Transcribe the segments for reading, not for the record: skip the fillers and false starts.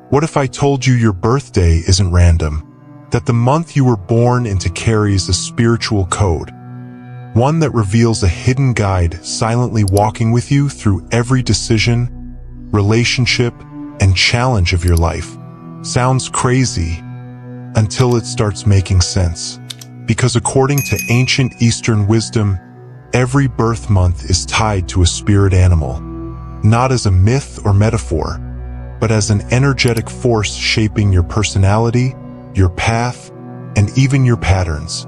What if I told you your birthday isn't random? That the month you were born into carries a spiritual code, one that reveals a hidden guide silently walking with you through every decision, relationship, and challenge of your life. Sounds crazy until it starts making sense. Because according to ancient Eastern wisdom, every birth month is tied to a spirit animal, not as a myth or metaphor, but as an energetic force shaping your personality, your path, and even your patterns.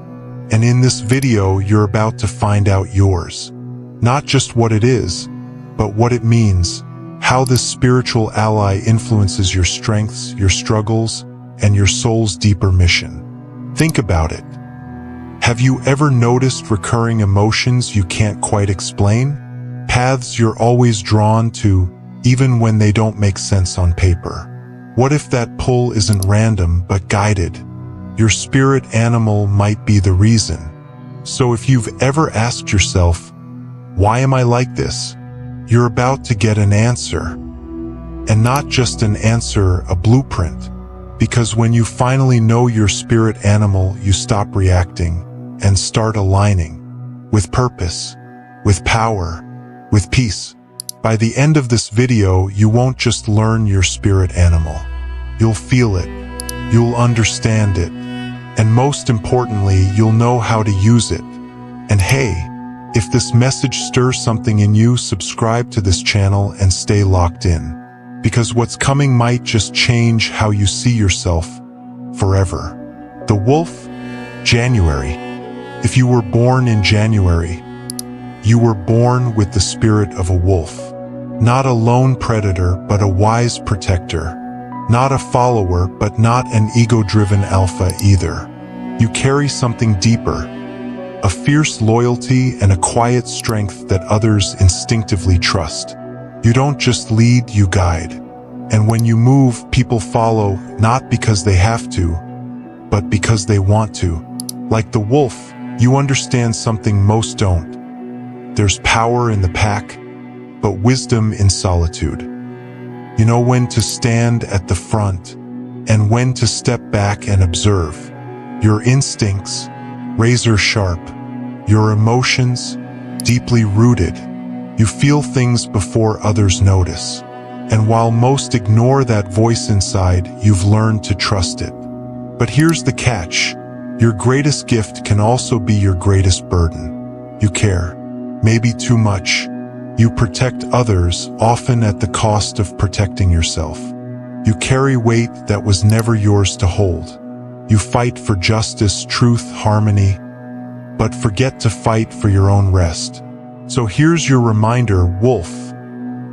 And in this video, you're about to find out yours. Not just what it is, but what it means, how this spiritual ally influences your strengths, your struggles, and your soul's deeper mission. Think about it. Have you ever noticed recurring emotions you can't quite explain? Paths you're always drawn to, even when they don't make sense on paper. What if that pull isn't random but guided? Your spirit animal might be the reason. So if you've ever asked yourself, why am I like this? You're about to get an answer. And not just an answer, a blueprint. Because when you finally know your spirit animal, you stop reacting and start aligning with purpose, with power, with peace. By the end of this video, you won't just learn your spirit animal. You'll feel it, you'll understand it, and most importantly, you'll know how to use it. And hey, if this message stirs something in you, subscribe to this channel and stay locked in. Because what's coming might just change how you see yourself forever. The wolf, January. If you were born in January, you were born with the spirit of a wolf. Not a lone predator, but a wise protector. Not a follower, but not an ego-driven alpha either. You carry something deeper, a fierce loyalty and a quiet strength that others instinctively trust. You don't just lead, you guide. And when you move, people follow, not because they have to, but because they want to. Like the wolf, you understand something most don't. There's power in the pack, but wisdom in solitude. You know when to stand at the front and when to step back and observe. Your instincts, razor sharp. Your emotions, deeply rooted. You feel things before others notice. And while most ignore that voice inside, you've learned to trust it. But here's the catch. Your greatest gift can also be your greatest burden. You care, maybe too much. You protect others, often at the cost of protecting yourself. You carry weight that was never yours to hold. You fight for justice, truth, harmony, but forget to fight for your own rest. So here's your reminder, wolf.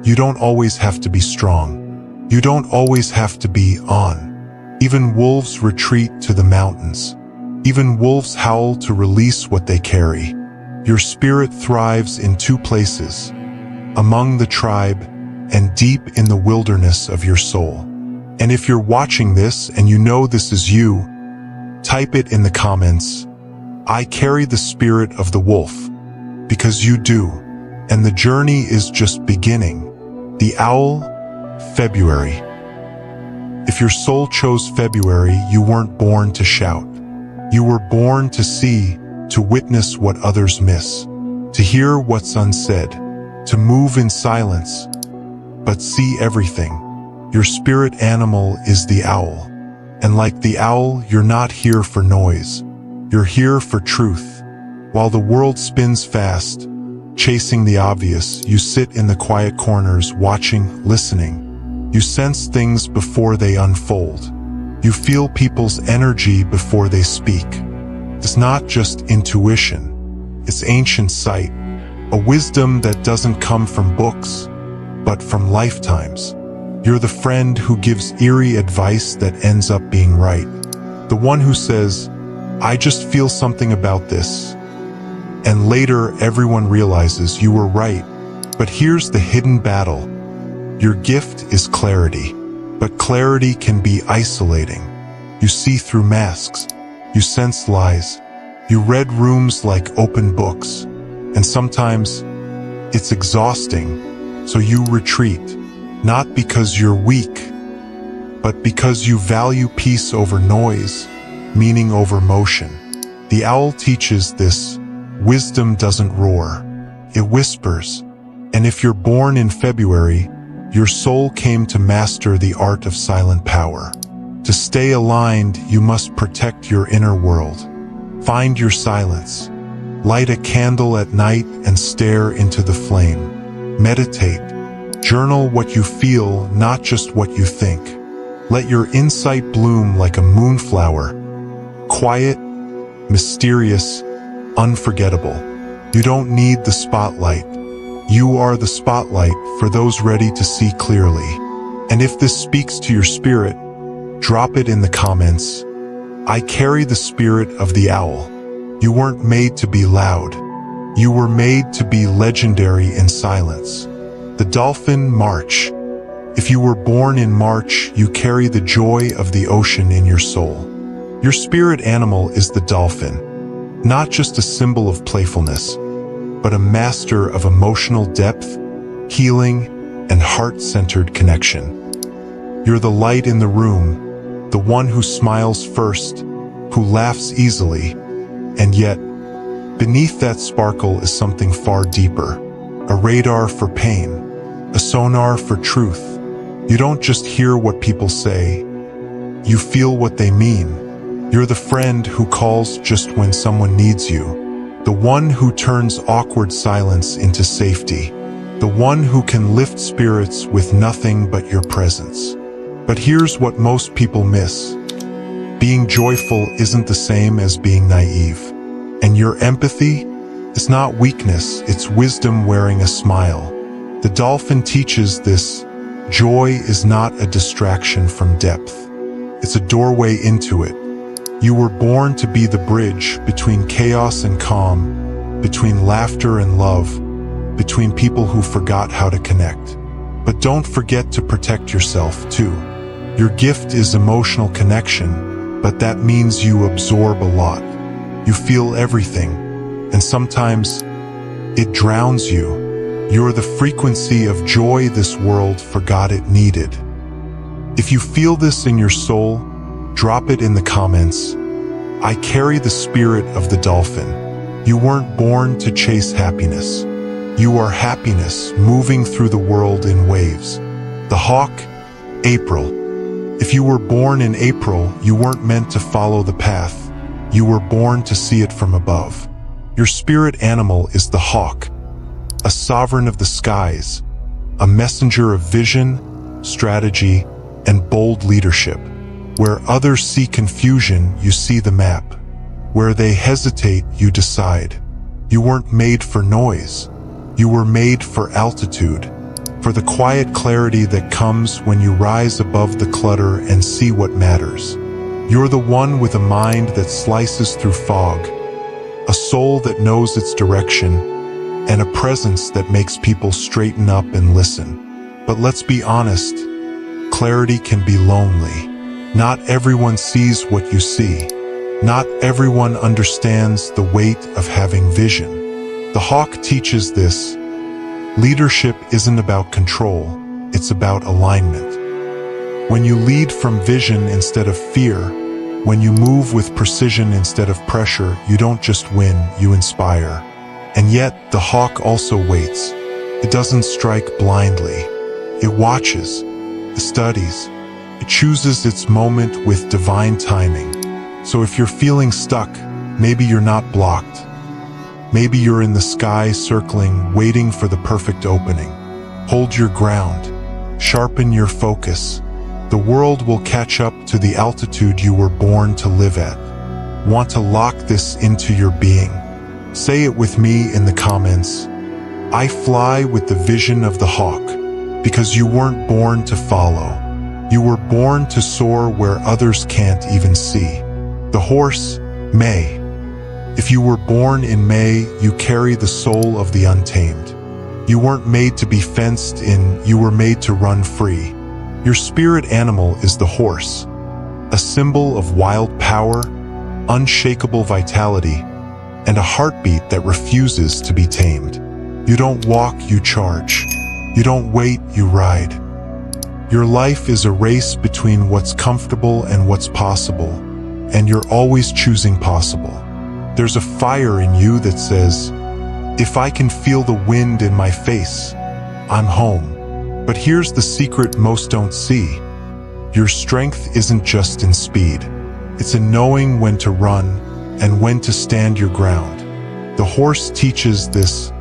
You don't always have to be strong. You don't always have to be on. Even wolves retreat to the mountains. Even wolves howl to release what they carry. Your spirit thrives in two places, among the tribe and deep in the wilderness of your soul. And if you're watching this and you know this is you, type it in the comments. I carry the spirit of the wolf, because you do. And the journey is just beginning. The owl, February. If your soul chose February, you weren't born to shout. You were born to see, to witness what others miss, to hear what's unsaid, to move in silence, but see everything. Your spirit animal is the owl. And like the owl, you're not here for noise. You're here for truth. While the world spins fast, chasing the obvious, you sit in the quiet corners, watching, listening. You sense things before they unfold. You feel people's energy before they speak. It's not just intuition. It's ancient sight. A wisdom that doesn't come from books, but from lifetimes. You're the friend who gives eerie advice that ends up being right. The one who says, I just feel something about this. And later, everyone realizes you were right. But here's the hidden battle. Your gift is clarity. But clarity can be isolating. You see through masks. You sense lies. You read rooms like open books. And sometimes, it's exhausting. So you retreat. Not because you're weak, but because you value peace over noise, meaning over motion. The owl teaches this: wisdom doesn't roar, it whispers. And if you're born in February, your soul came to master the art of silent power. To stay aligned, you must protect your inner world. Find your silence. Light a candle at night and stare into the flame. Meditate. Journal what you feel, not just what you think. Let your insight bloom like a moonflower. Quiet, mysterious, unforgettable. You don't need the spotlight. You are the spotlight for those ready to see clearly. And if this speaks to your spirit, drop it in the comments. I carry the spirit of the owl. You weren't made to be loud. You were made to be legendary in silence. The dolphin, March. If you were born in March, you carry the joy of the ocean in your soul. Your spirit animal is the dolphin, not just a symbol of playfulness, but a master of emotional depth, healing, and heart-centered connection. You're the light in the room, the one who smiles first, who laughs easily, and yet, beneath that sparkle is something far deeper. A radar for pain, a sonar for truth. You don't just hear what people say, you feel what they mean. You're the friend who calls just when someone needs you, the one who turns awkward silence into safety, the one who can lift spirits with nothing but your presence. But here's what most people miss. Being joyful isn't the same as being naive. And your empathy is not weakness, it's wisdom wearing a smile. The dolphin teaches this: joy is not a distraction from depth. It's a doorway into it. You were born to be the bridge between chaos and calm, between laughter and love, between people who forgot how to connect. But don't forget to protect yourself, too. Your gift is emotional connection, but that means you absorb a lot. You feel everything, and sometimes it drowns you. You're the frequency of joy this world forgot it needed. If you feel this in your soul, drop it in the comments. I carry the spirit of the dolphin. You weren't born to chase happiness. You are happiness moving through the world in waves. The hawk, April. If you were born in April, you weren't meant to follow the path. You were born to see it from above. Your spirit animal is the hawk, a sovereign of the skies, a messenger of vision, strategy, and bold leadership. Where others see confusion, you see the map. Where they hesitate, you decide. You weren't made for noise. You were made for altitude, for the quiet clarity that comes when you rise above the clutter and see what matters. You're the one with a mind that slices through fog, a soul that knows its direction, and a presence that makes people straighten up and listen. But let's be honest, clarity can be lonely. Not everyone sees what you see. Not everyone understands the weight of having vision. The hawk teaches this: leadership isn't about control, it's about alignment. When you lead from vision instead of fear, when you move with precision instead of pressure, you don't just win, you inspire. And yet, the hawk also waits. It doesn't strike blindly. It watches, it studies, it chooses its moment with divine timing. So if you're feeling stuck, maybe you're not blocked. Maybe you're in the sky circling, waiting for the perfect opening. Hold your ground. Sharpen your focus. The world will catch up to the altitude you were born to live at. Want to lock this into your being? Say it with me in the comments. I fly with the vision of the hawk, because you weren't born to follow. You were born to soar where others can't even see. The horse, May. If you were born in May, you carry the soul of the untamed. You weren't made to be fenced in, you were made to run free. Your spirit animal is the horse, a symbol of wild power, unshakable vitality, and a heartbeat that refuses to be tamed. You don't walk, you charge. You don't wait, you ride. Your life is a race between what's comfortable and what's possible, and you're always choosing possible. There's a fire in you that says, if I can feel the wind in my face, I'm home. But here's the secret most don't see. Your strength isn't just in speed. It's in knowing when to run and when to stand your ground. The horse teaches this.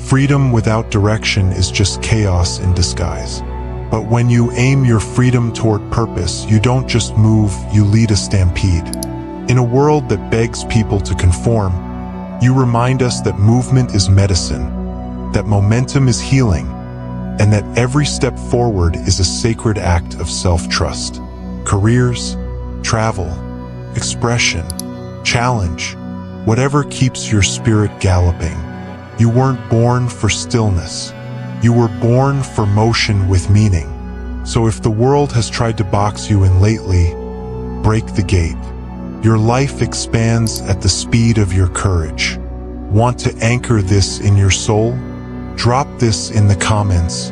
Freedom without direction is just chaos in disguise. But when you aim your freedom toward purpose, you don't just move, you lead a stampede. In a world that begs people to conform, you remind us that movement is medicine, that momentum is healing, and that every step forward is a sacred act of self-trust. Careers, travel, expression, challenge, whatever keeps your spirit galloping. You weren't born for stillness. You were born for motion with meaning. So if the world has tried to box you in lately, break the gate. Your life expands at the speed of your courage. Want to anchor this in your soul? Drop this in the comments.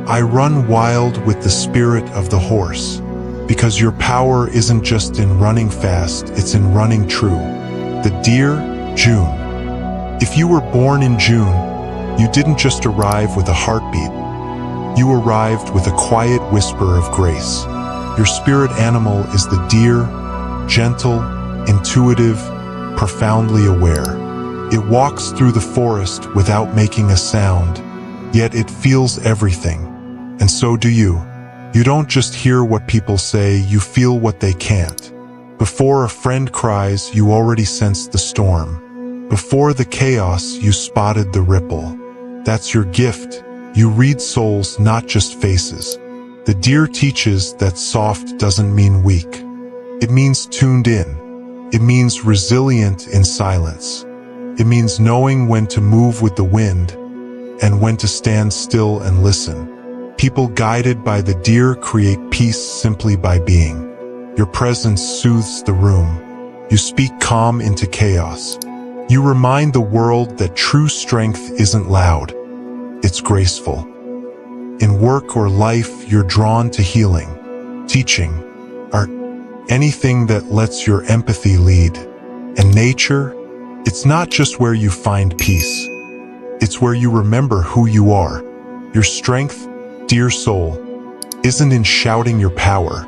I run wild with the spirit of the horse, because your power isn't just in running fast, it's in running true. The deer, June. If you were born in June, you didn't just arrive with a heartbeat. You arrived with a quiet whisper of grace. Your spirit animal is the deer, gentle, intuitive, profoundly aware. It walks through the forest without making a sound, yet it feels everything. And so do you. You don't just hear what people say, you feel what they can't. Before a friend cries, you already sense the storm. Before the chaos, you spotted the ripple. That's your gift. You read souls, not just faces. The deer teaches that soft doesn't mean weak. It means tuned in. It means resilient in silence. It means knowing when to move with the wind and when to stand still and listen. People guided by the deer create peace simply by being. Your presence soothes the room. You speak calm into chaos. You remind the world that true strength isn't loud, it's graceful. In work or life, you're drawn to healing, teaching, art, anything that lets your empathy lead. And nature, it's not just where you find peace, it's where you remember who you are. Your strength, dear soul, isn't in shouting your power.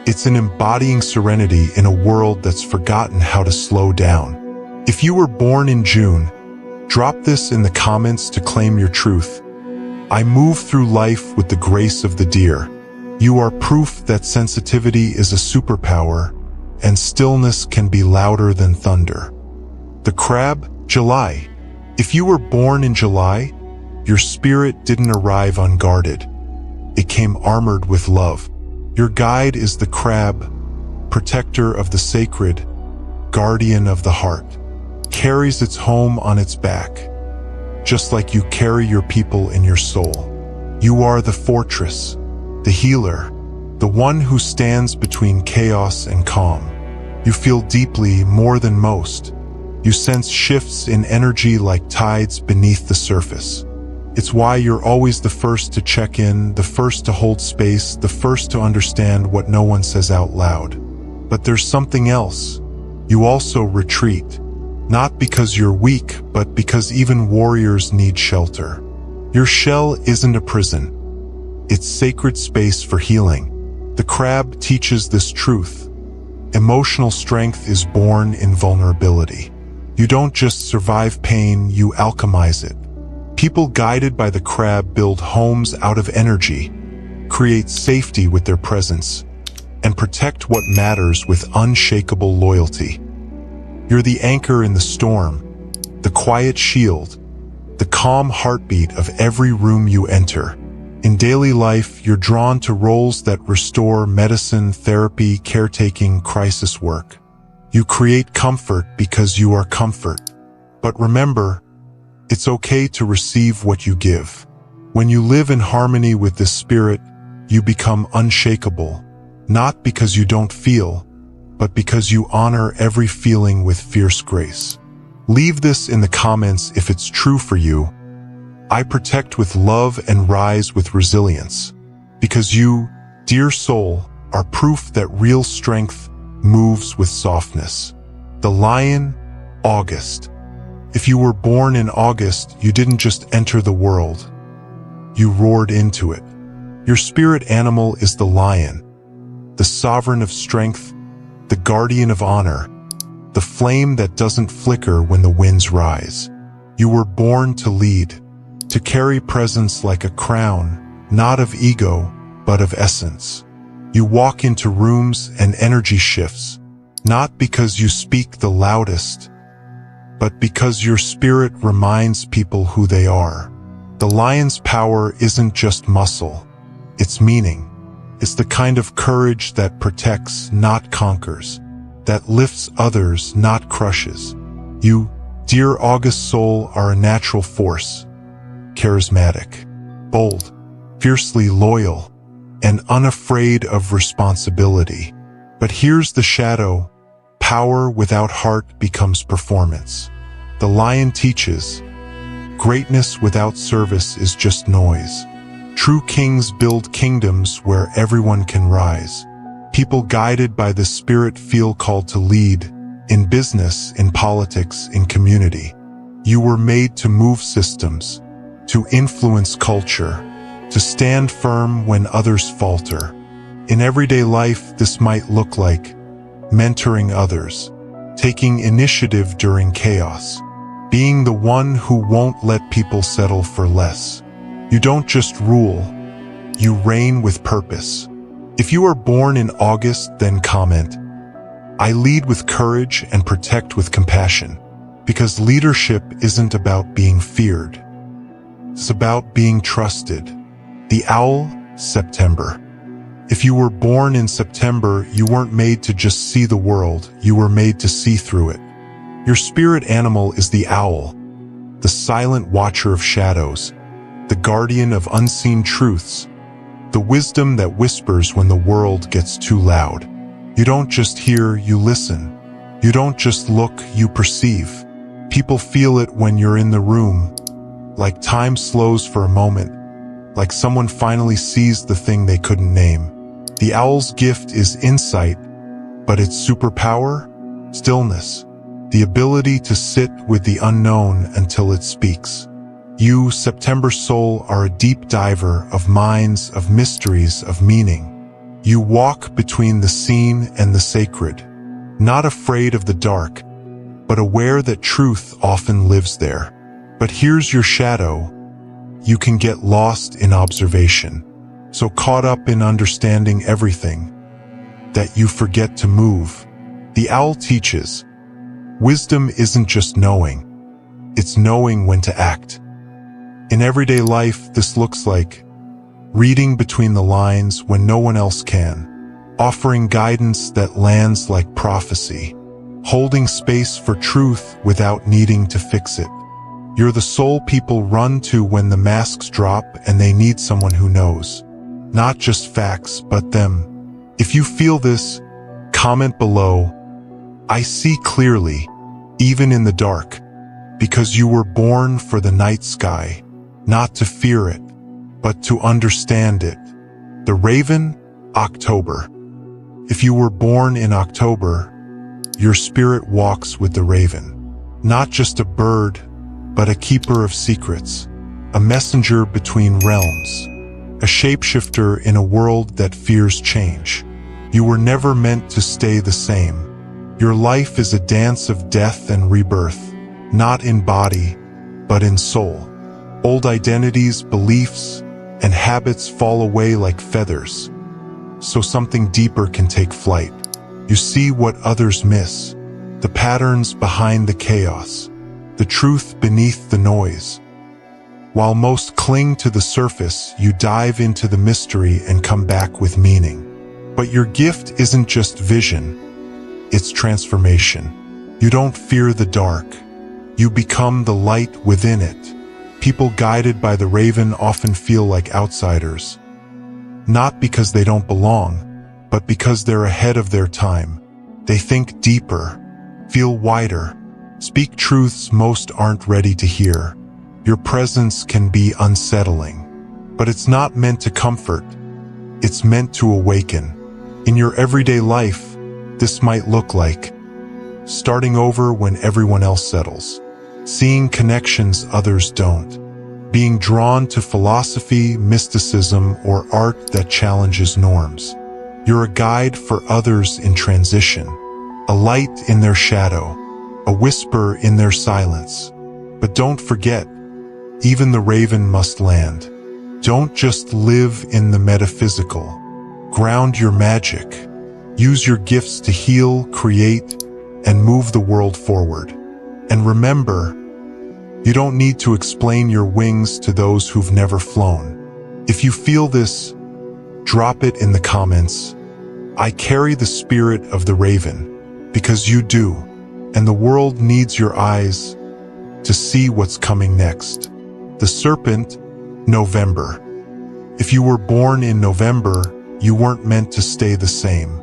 It's in embodying serenity in a world that's forgotten how to slow down. If you were born in June, drop this in the comments to claim your truth. I move through life with the grace of the deer. You are proof that sensitivity is a superpower, and stillness can be louder than thunder. The crab, July. If you were born in July, your spirit didn't arrive unguarded. It came armored with love. Your guide is the crab, protector of the sacred, guardian of the heart. Carries its home on its back, just like you carry your people in your soul. You are the fortress, the healer, the one who stands between chaos and calm. You feel deeply more than most. You sense shifts in energy like tides beneath the surface. It's why you're always the first to check in, the first to hold space, the first to understand what no one says out loud. But there's something else. You also retreat. Not because you're weak, but because even warriors need shelter. Your shell isn't a prison. It's sacred space for healing. The crab teaches this truth. Emotional strength is born in vulnerability. You don't just survive pain, you alchemize it. People guided by the crab build homes out of energy, create safety with their presence, and protect what matters with unshakable loyalty. You're the anchor in the storm, the quiet shield, the calm heartbeat of every room you enter. In daily life, you're drawn to roles that restore medicine, therapy, caretaking, crisis work. You create comfort because you are comfort. But remember, it's okay to receive what you give. When you live in harmony with this spirit, you become unshakable, not because you don't feel, but because you honor every feeling with fierce grace. Leave this in the comments if it's true for you. I protect with love and rise with resilience. Because you, dear soul, are proof that real strength moves with softness. The lion, August. If you were born in August, you didn't just enter the world. You roared into it. Your spirit animal is the lion, the sovereign of strength, the guardian of honor, the flame that doesn't flicker when the winds rise. You were born to lead, to carry presence like a crown, not of ego, but of essence. You walk into rooms and energy shifts, not because you speak the loudest, but because your spirit reminds people who they are. The lion's power isn't just muscle, it's meaning. It's the kind of courage that protects, not conquers, that lifts others, not crushes. You, dear August soul, are a natural force, charismatic, bold, fiercely loyal, and unafraid of responsibility. But here's the shadow. Power without heart becomes performance. The lion teaches, greatness without service is just noise. True kings build kingdoms where everyone can rise. People guided by the spirit feel called to lead, in business, in politics, in community. You were made to move systems, to influence culture, to stand firm when others falter. In everyday life, this might look like mentoring others, taking initiative during chaos, being the one who won't let people settle for less. You don't just rule, you reign with purpose. If you are born in August, then comment, I lead with courage and protect with compassion, because leadership isn't about being feared. It's about being trusted. The owl, September. If you were born in September, you weren't made to just see the world, you were made to see through it. Your spirit animal is the owl, the silent watcher of shadows, the guardian of unseen truths, the wisdom that whispers when the world gets too loud. You don't just hear, you listen. You don't just look, you perceive. People feel it when you're in the room, like time slows for a moment, like someone finally sees the thing they couldn't name. The owl's gift is insight, but its superpower? Stillness. The ability to sit with the unknown until it speaks. You, September soul, are a deep diver of minds, of mysteries, of meaning. You walk between the seen and the sacred, not afraid of the dark, but aware that truth often lives there. But here's your shadow. You can get lost in observation, so caught up in understanding everything, that you forget to move. The owl teaches, wisdom isn't just knowing, it's knowing when to act. In everyday life, this looks like reading between the lines when no one else can, offering guidance that lands like prophecy, holding space for truth without needing to fix it. You're the soul people run to when the masks drop and they need someone who knows, not just facts, but them. If you feel this, comment below, I see clearly, even in the dark, because you were born for the night sky. Not to fear it, but to understand it. The raven, October. If you were born in October, your spirit walks with the raven. Not just a bird, but a keeper of secrets, a messenger between realms, a shapeshifter in a world that fears change. You were never meant to stay the same. Your life is a dance of death and rebirth, not in body, but in soul. Old identities, beliefs, and habits fall away like feathers, so something deeper can take flight. You see what others miss, the patterns behind the chaos, the truth beneath the noise. While most cling to the surface, you dive into the mystery and come back with meaning. But your gift isn't just vision, it's transformation. You don't fear the dark, you become the light within it. People guided by the raven often feel like outsiders, not because they don't belong, but because they're ahead of their time. They think deeper, feel wider, speak truths most aren't ready to hear. Your presence can be unsettling, but it's not meant to comfort, It's meant to awaken. In your everyday life, this might look like starting over when everyone else settles, seeing connections others don't, being drawn to philosophy, mysticism, or art that challenges norms. You're a guide for others in transition, a light in their shadow, a whisper in their silence. But don't forget, even the raven must land. Don't just live in the metaphysical. Ground your magic. Use your gifts to heal, create, and move the world forward. And remember, you don't need to explain your wings to those who've never flown. If you feel this, drop it in the comments. I carry the spirit of the raven, because you do, and the world needs your eyes to see what's coming next. The serpent, November. If you were born in November, you weren't meant to stay the same.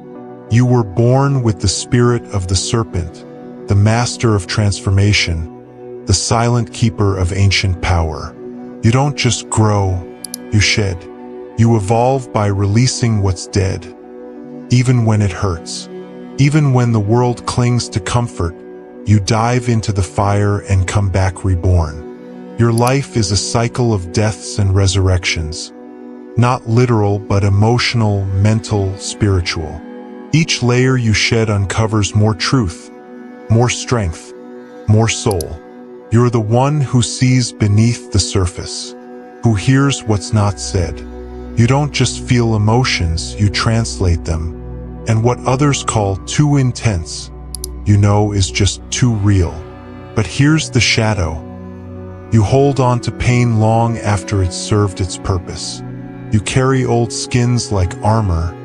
You were born with the spirit of the serpent, the master of transformation, the silent keeper of ancient power. You don't just grow, you shed. You evolve by releasing what's dead, even when it hurts. Even when the world clings to comfort, you dive into the fire and come back reborn. Your life is a cycle of deaths and resurrections. Not literal, but emotional, mental, spiritual. Each layer you shed uncovers more truth, more strength, more soul. You're the one who sees beneath the surface, who hears what's not said. You don't just feel emotions, you translate them. And what others call too intense, you know is just too real. But here's the shadow. You hold on to pain long after it's served its purpose. You carry old skins like armor,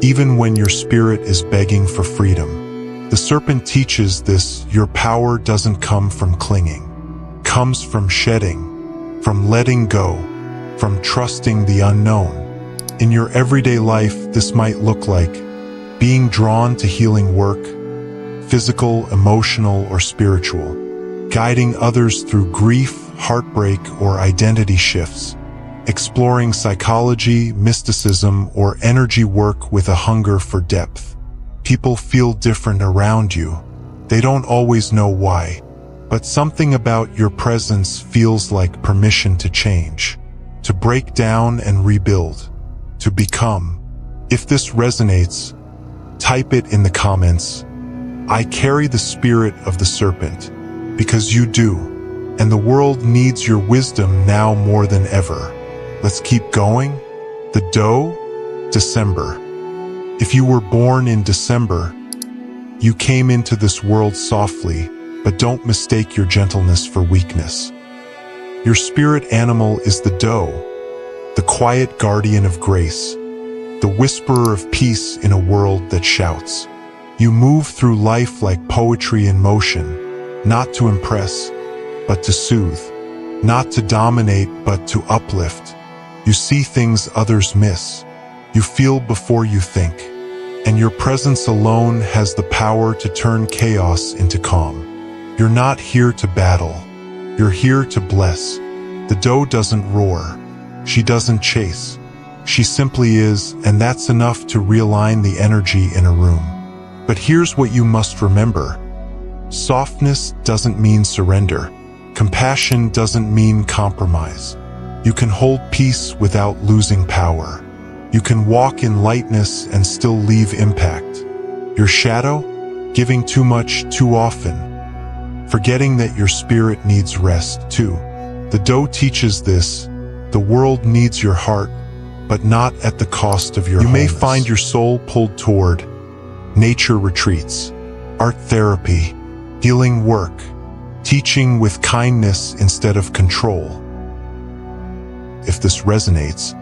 even when your spirit is begging for freedom. The serpent teaches this: your power doesn't come from clinging. It comes from shedding, from letting go, from trusting the unknown. In your everyday life, this might look like being drawn to healing work, physical, emotional, or spiritual, guiding others through grief, heartbreak, or identity shifts, exploring psychology, mysticism, or energy work with a hunger for depth. People feel different around you. They don't always know why, but something about your presence feels like permission to change, to break down and rebuild, to become. If this resonates, type it in the comments. I carry the spirit of the serpent, because you do, and the world needs your wisdom now more than ever. Let's keep going. The doe, December. If you were born in December, you came into this world softly, but don't mistake your gentleness for weakness. Your spirit animal is the doe, the quiet guardian of grace, the whisperer of peace in a world that shouts. You move through life like poetry in motion, not to impress, but to soothe, not to dominate, but to uplift. You see things others miss. You feel before you think, and your presence alone has the power to turn chaos into calm. You're not here to battle. You're here to bless. The doe doesn't roar. She doesn't chase. She simply is, and that's enough to realign the energy in a room. But here's what you must remember. Softness doesn't mean surrender. Compassion doesn't mean compromise. You can hold peace without losing power. You can walk in lightness and still leave impact. Your shadow? Giving too much too often. Forgetting that your spirit needs rest too. The doe teaches this. The world needs your heart, but not at the cost of your wholeness. You may find your soul pulled toward nature retreats, art therapy, healing work, teaching with kindness instead of control. If this resonates,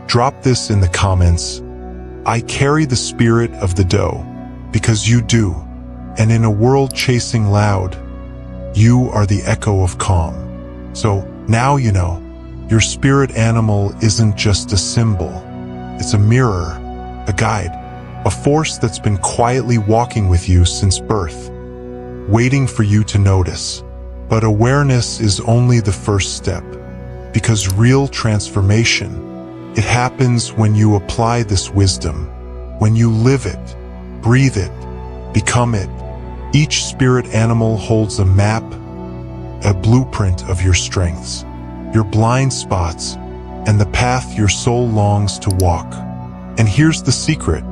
drop this in the comments. I carry the spirit of the doe, because you do, and in a world chasing loud, you are the echo of calm. So now you know, your spirit animal isn't just a symbol. It's a mirror, a guide, a force that's been quietly walking with you since birth, waiting for you to notice. But awareness is only the first step, because real transformation It happens when you apply this wisdom, when you live it, breathe it, become it. Each spirit animal holds a map, a blueprint of your strengths, your blind spots, and the path your soul longs to walk. And here's the secret.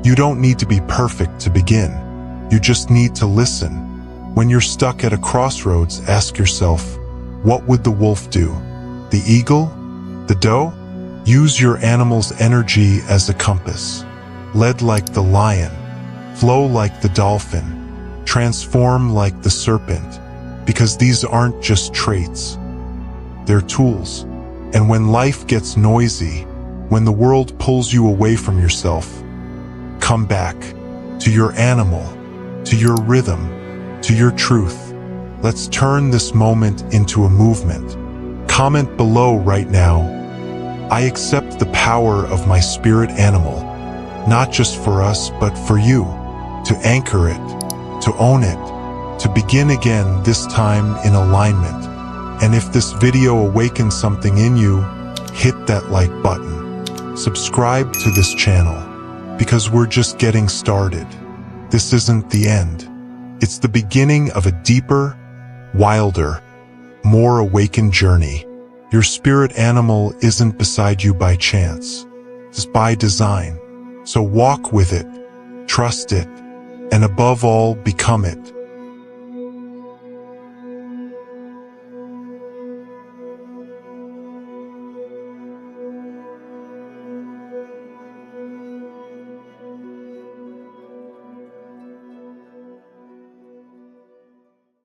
You don't need to be perfect to begin. You just need to listen. When you're stuck at a crossroads, ask yourself, what would the wolf do? The eagle? The doe? Use your animal's energy as a compass. Lead like the lion, flow like the dolphin, transform like the serpent, because these aren't just traits. They're tools. And when life gets noisy, when the world pulls you away from yourself, come back to your animal, to your rhythm, to your truth. Let's turn this moment into a movement. Comment below right now, I accept the power of my spirit animal, not just for us, but for you, to anchor it, to own it, to begin again, this time in alignment. And if this video awakens something in you, hit that like button. Subscribe to this channel, because we're just getting started. This isn't the end. It's the beginning of a deeper, wilder, more awakened journey. Your spirit animal isn't beside you by chance. It's by design. So walk with it, trust it, and above all, become it.